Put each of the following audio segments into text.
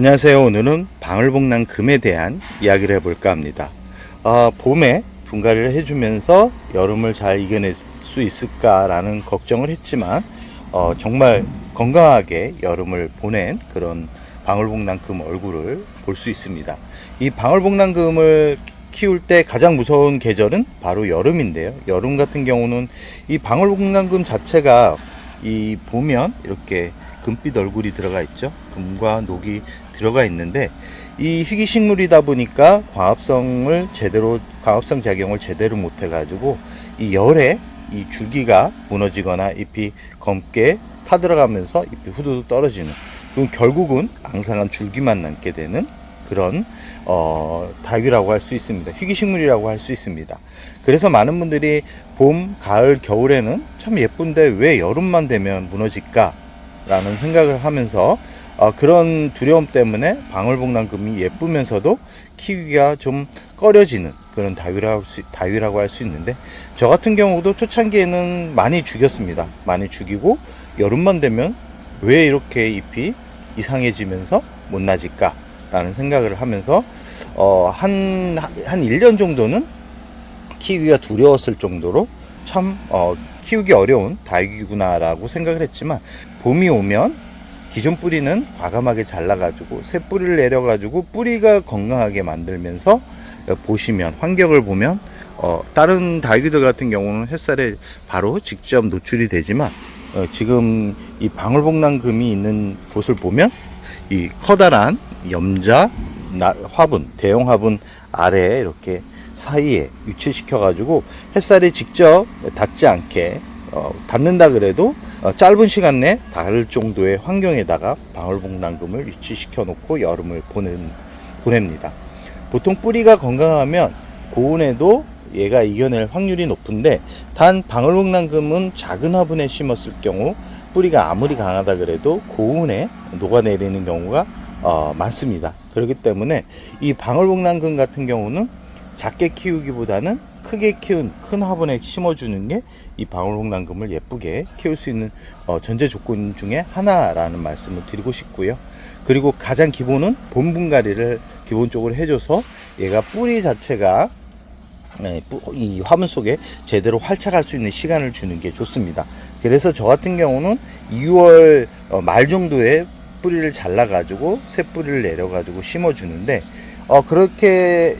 안녕하세요. 오늘은 방울복랑금에 대한 이야기를 해볼까 합니다. 봄에 분갈이를 해주면서 여름을 잘 이겨낼 수 있을까라는 걱정을 했지만 정말 건강하게 여름을 보낸 그런 방울복랑금 얼굴을 볼 수 있습니다. 이 방울복랑금을 키울 때 가장 무서운 계절은 바로 여름인데요. 여름 같은 경우는 이 방울복랑금 자체가 이 보면 이렇게 금빛 얼굴이 들어가 있죠. 금과 녹이 들어가 있는데 이 희귀식물이다 보니까 광합성 작용을 제대로 못 해가지고 이 열에 이 줄기가 무너지거나 잎이 검게 타들어가면서 잎이 후두둑 떨어지는, 그럼 결국은 앙상한 줄기만 남게 되는 그런 다육이라고 할 수 있습니다. 희귀식물이라고 할 수 있습니다. 그래서 많은 분들이 봄, 가을, 겨울에는 참 예쁜데 왜 여름만 되면 무너질까 라는 생각을 하면서 그런 두려움 때문에 방울복랑금이 예쁘면서도 키우기가 좀 꺼려지는 그런 다육이라고 할 수 있는데, 저 같은 경우도 초창기에는 많이 죽였습니다. 많이 죽이고 여름만 되면 왜 이렇게 잎이 이상해지면서 못 나질까 라는 생각을 하면서 한 1년 정도는 키우기가 두려웠을 정도로 참 키우기 어려운 다육이구나 라고 생각을 했지만, 봄이 오면 기존 뿌리는 과감하게 잘라가지고 새 뿌리를 내려가지고 뿌리가 건강하게 만들면서 보시면, 환경을 보면 다른 다육이들 같은 경우는 햇살에 바로 직접 노출이 되지만 지금 이 방울복랑금이 있는 곳을 보면 이 커다란 염자 화분, 대형 화분 아래에 이렇게 사이에 유치시켜 가지고 햇살이 직접 닿지 않게 닿는다 그래도 짧은 시간 내에 닿을 정도의 환경에다가 방울복랑금을 위치시켜 놓고 여름을 보냅니다. 보통 뿌리가 건강하면 고온에도 얘가 이겨낼 확률이 높은데, 단 방울복랑금은 작은 화분에 심었을 경우 뿌리가 아무리 강하다 그래도 고온에 녹아내리는 경우가 많습니다. 그렇기 때문에 이 방울복랑금 같은 경우는 작게 키우기보다는 크게 키운 큰 화분에 심어주는 게 이 방울복랑금을 예쁘게 키울 수 있는 전제 조건 중에 하나라는 말씀을 드리고 싶고요. 그리고 가장 기본은 봄 분갈이를 기본적으로 해줘서 얘가 뿌리 자체가 이 화분 속에 제대로 활착할 수 있는 시간을 주는 게 좋습니다. 그래서 저 같은 경우는 2월 말 정도에 뿌리를 잘라 가지고 새 뿌리를 내려 가지고 심어 주는데, 그렇게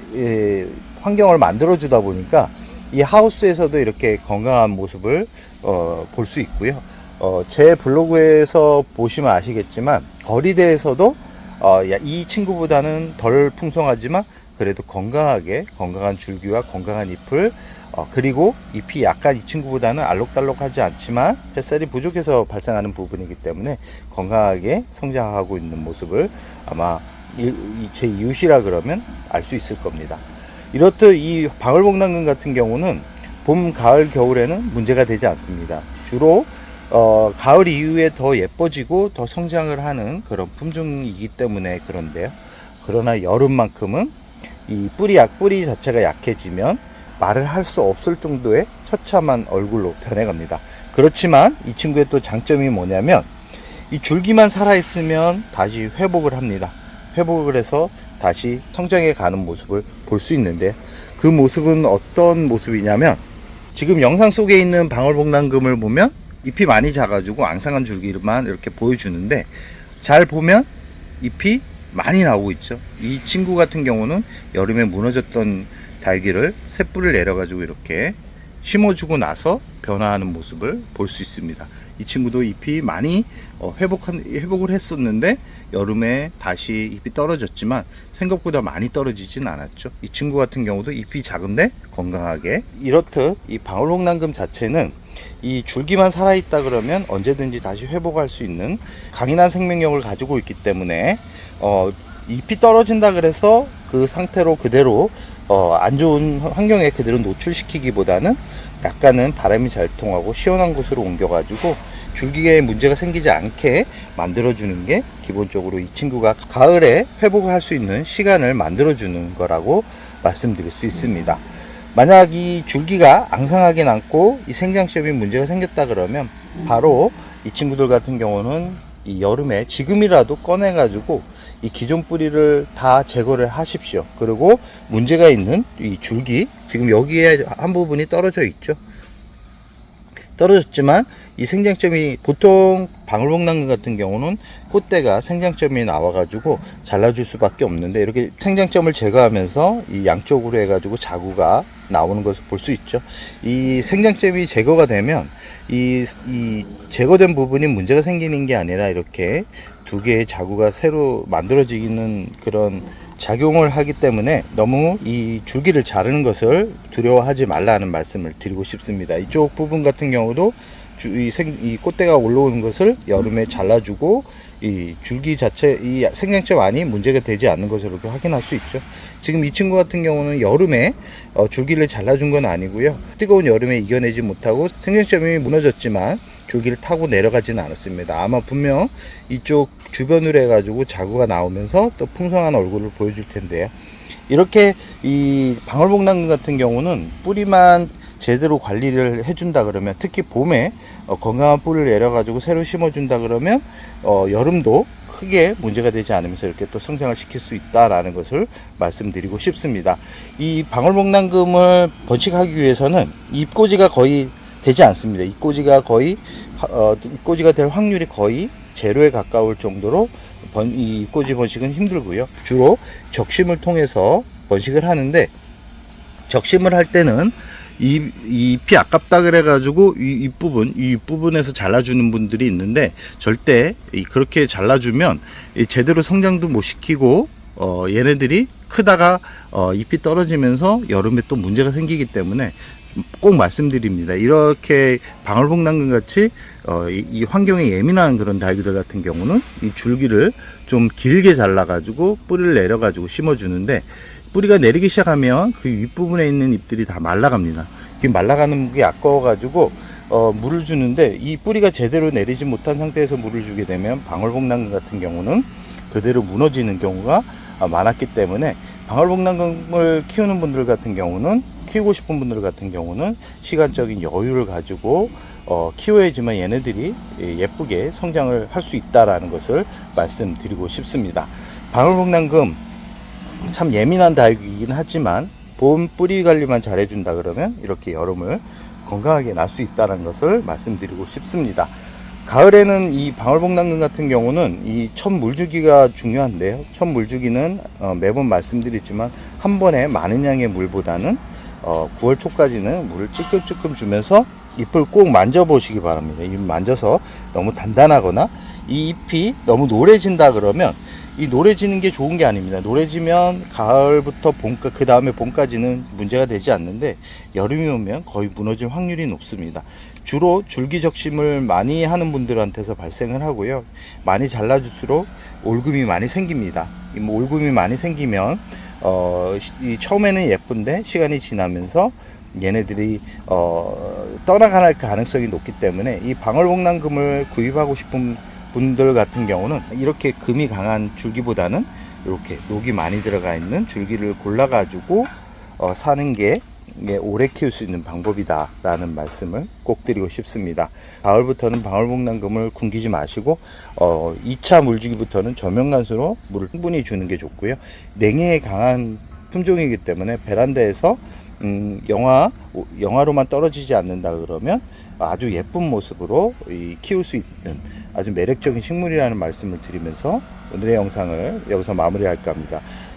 환경을 만들어 주다 보니까 이 하우스에서도 이렇게 건강한 모습을 볼 수 있고요. 제 블로그에서 보시면 아시겠지만 거리대에서도 이 친구보다는 덜 풍성하지만 그래도 건강한 줄기와 건강한 잎을, 그리고 잎이 약간 이 친구보다는 알록달록하지 않지만 햇살이 부족해서 발생하는 부분이기 때문에 건강하게 성장하고 있는 모습을 아마 제 이웃이라 그러면 알 수 있을 겁니다. 이렇듯 이 방울복랑금 같은 경우는 봄, 가을, 겨울에는 문제가 되지 않습니다. 주로 가을 이후에 더 예뻐지고 더 성장을 하는 그런 품종이기 때문에 그런데요. 그러나 여름만큼은 이 뿌리 자체가 약해지면 말을 할 수 없을 정도의 처참한 얼굴로 변해갑니다. 그렇지만 이 친구의 또 장점이 뭐냐면 이 줄기만 살아있으면 다시 회복을 합니다. 회복을 해서 다시 성장해 가는 모습을 볼 수 있는데, 그 모습은 어떤 모습이냐면 지금 영상 속에 있는 방울복랑금을 보면 잎이 많이 작아지고 앙상한 줄기만 이렇게 보여주는데, 잘 보면 잎이 많이 나오고 있죠. 이 친구 같은 경우는 여름에 무너졌던 다육이를 새 뿌리를 내려가지고 이렇게 심어주고 나서 변화하는 모습을 볼 수 있습니다. 이 친구도 잎이 많이 회복을 했었는데 여름에 다시 잎이 떨어졌지만 생각보다 많이 떨어지진 않았죠. 이 친구 같은 경우도 잎이 작은데 건강하게, 이렇듯 이 방울복랑금 자체는 이 줄기만 살아있다 그러면 언제든지 다시 회복할 수 있는 강인한 생명력을 가지고 있기 때문에 잎이 떨어진다 그래서 그 상태로 그대로 안 좋은 환경에 그대로 노출시키기보다는 약간은 바람이 잘 통하고 시원한 곳으로 옮겨가지고 줄기에 문제가 생기지 않게 만들어주는 게 기본적으로 이 친구가 가을에 회복을 할 수 있는 시간을 만들어주는 거라고 말씀드릴 수 있습니다. 만약 이 줄기가 앙상하게 남고 이 생장시험에 문제가 생겼다 그러면 바로 이 친구들 같은 경우는 이 여름에 지금이라도 꺼내 가지고 이 기존 뿌리를 다 제거를 하십시오. 그리고 문제가 있는 이 줄기, 지금 여기에 한 부분이 떨어져 있죠. 떨어졌지만 이 생장점이, 보통 방울복랑금 같은 경우는 꽃대가 생장점이 나와가지고 잘라줄 수밖에 없는데, 이렇게 생장점을 제거하면서 이 양쪽으로 해가지고 자구가 나오는 것을 볼 수 있죠. 이 생장점이 제거가 되면 이 제거된 부분이 문제가 생기는 게 아니라 이렇게 두 개의 자구가 새로 만들어지는 그런 작용을 하기 때문에 너무 이 줄기를 자르는 것을 두려워하지 말라는 말씀을 드리고 싶습니다. 이쪽 부분 같은 경우도 이 꽃대가 올라오는 것을 여름에 잘라주고, 이 줄기 자체, 이 생장점 안이 문제가 되지 않는 것으로 확인할 수 있죠. 지금 이 친구 같은 경우는 여름에 줄기를 잘라준 건 아니고요. 뜨거운 여름에 이겨내지 못하고 생장점이 무너졌지만 줄기를 타고 내려가지는 않았습니다. 아마 분명 이쪽 주변으로 해가지고 자구가 나오면서 또 풍성한 얼굴을 보여줄 텐데요. 이렇게 이 방울복랑금 같은 경우는 뿌리만 제대로 관리를 해준다 그러면, 특히 봄에 건강한 뿌리를 내려가지고 새로 심어준다 그러면 여름도 크게 문제가 되지 않으면서 이렇게 또 성장을 시킬 수 있다라는 것을 말씀드리고 싶습니다. 이 방울복랑금을 번식하기 위해서는 잎꽂이가 거의 되지 않습니다. 잎꽂이가 거의 잎꽂이가 될 확률이 거의 제로에 가까울 정도로 이 잎꽂이 번식은 힘들고요. 주로 적심을 통해서 번식을 하는데, 적심을 할 때는 이 잎이 아깝다 그래가지고 이 윗부분에서 잘라주는 분들이 있는데, 절대 그렇게 잘라주면 제대로 성장도 못 시키고 얘네들이 크다가 잎이 떨어지면서 여름에 또 문제가 생기기 때문에 꼭 말씀드립니다. 이렇게 방울복랑금 같이 이 환경에 예민한 그런 다육이들 같은 경우는 이 줄기를 좀 길게 잘라 가지고 뿌리를 내려 가지고 심어 주는데, 뿌리가 내리기 시작하면 그 윗부분에 있는 잎들이 다 말라갑니다. 이 말라가는 게 아까워 가지고 물을 주는데, 이 뿌리가 제대로 내리지 못한 상태에서 물을 주게 되면 방울복랑금 같은 경우는 그대로 무너지는 경우가 많았기 때문에, 방울복랑금을 키우는 분들 같은 경우는, 키우고 싶은 분들 같은 경우는 시간적인 여유를 가지고 키워야지만 얘네들이 예쁘게 성장을 할 수 있다라는 것을 말씀드리고 싶습니다. 방울복랑금 참 예민한 다육이긴 하지만 봄 뿌리 관리만 잘 해준다 그러면 이렇게 여름을 건강하게 날 수 있다는 것을 말씀드리고 싶습니다. 가을에는 이 방울복랑금 같은 경우는 이 첫 물주기가 중요한데요. 첫 물주기는 매번 말씀드리지만 한 번에 많은 양의 물보다는 9월 초까지는 물을 찔끔찔끔 주면서 잎을 꼭 만져보시기 바랍니다. 잎 만져서 너무 단단하거나 이 잎이 너무 노래진다 그러면, 이 노래지는 게 좋은 게 아닙니다. 노래지면 가을부터 봄까, 그 다음에 봄까지는 문제가 되지 않는데, 여름이 오면 거의 무너질 확률이 높습니다. 주로 줄기 적심을 많이 하는 분들한테서 발생을 하고요. 많이 잘라줄수록 올금이 많이 생깁니다. 올금이 많이 생기면 처음에는 예쁜데 시간이 지나면서 얘네들이 떠나갈 가능성이 높기 때문에, 이 방울복랑금을 구입하고 싶은 분들 같은 경우는 이렇게 금이 강한 줄기보다는 이렇게 녹이 많이 들어가 있는 줄기를 골라 가지고 사는 게 오래 키울 수 있는 방법이다 라는 말씀을 꼭 드리고 싶습니다. 가을부터는 방울복랑금을 굶기지 마시고 2차 물주기부터는 저명간수로 물을 충분히 주는 게 좋고요. 냉해에 강한 품종이기 때문에 베란다에서 영하로만 떨어지지 않는다 그러면 아주 예쁜 모습으로 키울 수 있는 아주 매력적인 식물이라는 말씀을 드리면서 오늘의 영상을 여기서 마무리할까 합니다.